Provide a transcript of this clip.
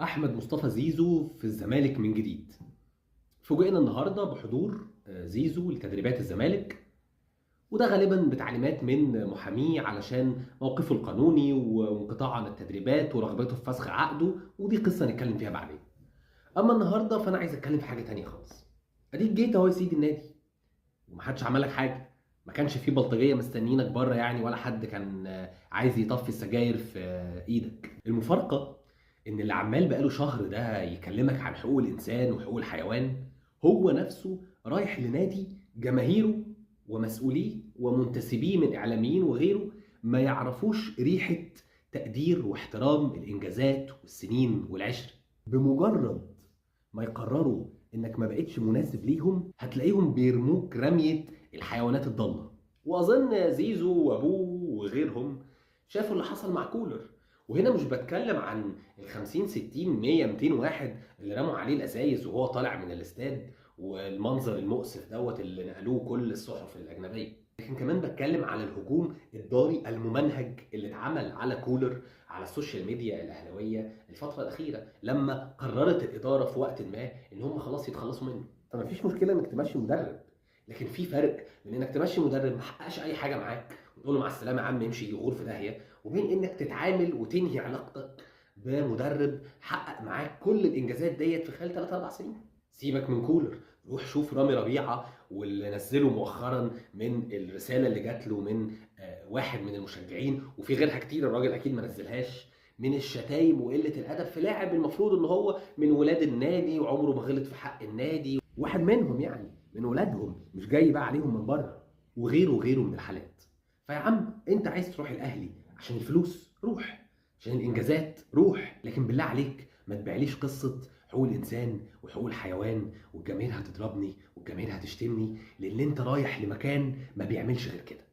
احمد مصطفى زيزو في الزمالك من جديد. فوجئنا النهارده بحضور زيزو لتدريبات الزمالك، وده غالبا بتعليمات من محاميه علشان موقفه القانوني وانقطاعه عن التدريبات ورغبته في فسخ عقده، ودي قصه نتكلم فيها بعدين. اما النهارده فانا عايز اتكلم في حاجه تانية خالص. اديك جيت اهو يا سيدي النادي ومحدش عمل لك حاجه، ما كانش في بلطجيه مستنيينك بره يعني، ولا حد كان عايز يطفي السجاير في ايدك. المفارقه ان اللي عمال بقاله شهر ده يكلمك عن حقوق الانسان وحقوق الحيوان هو نفسه رايح لنادي جماهيره ومسؤوليه ومنتسبيه من اعلاميين وغيره ما يعرفوش ريحه تقدير واحترام الانجازات والسنين والعشر. بمجرد ما يقرروا انك ما بقتش مناسب ليهم هتلاقيهم بيرموك رمية الحيوانات الضالة. واظن زيزو وابوه وغيرهم شافوا اللي حصل مع كولر. وهنا مش بتكلم عن ال 50 60 100 200 واحد اللي رموا عليه الازايز وهو طالع من الاستاد، والمنظر المؤسف دوت اللي نقلوه كل الصحف الاجنبيه، لكن كمان بتكلم على الهجوم الضاري الممنهج اللي اتعمل على كولر على السوشيال ميديا الاهلاويه الفتره الاخيره، لما قررت الاداره في وقت ما ان هم خلاص يتخلصوا منه. فما فيش مشكله انك تمشي مدرب، لكن في فرق بين انك تمشي مدرب ما حققش اي حاجه معاك وتقول له مع السلامه يا عم امشي يغور في داهيه، وبين انك تتعامل وتنهي علاقتك بمدرب حقق معاك كل الانجازات ديت في خلال 3 4 سنين. سيبك من كولر، روح شوف رامي ربيعه واللي نزله مؤخرا من الرساله اللي جات له من واحد من المشجعين، وفي غيرها كتير الراجل اكيد ما نزلهاش، من الشتايم وقله الادب في لاعب المفروض ان هو من ولاد النادي وعمره ما غلط في حق النادي، واحد منهم يعني من ولادهم، مش جاي بقى عليهم من بره، وغيره وغيره من الحالات. فيا عم انت عايز تروح الاهلي عشان الفلوس روح، عشان الانجازات روح، لكن بالله عليك ما تبيعليش قصه حقوق الانسان وحقوق الحيوان والجماهير هتضربني والجماهير هتشتمني، لان انت رايح لمكان ما بيعملش غير كده.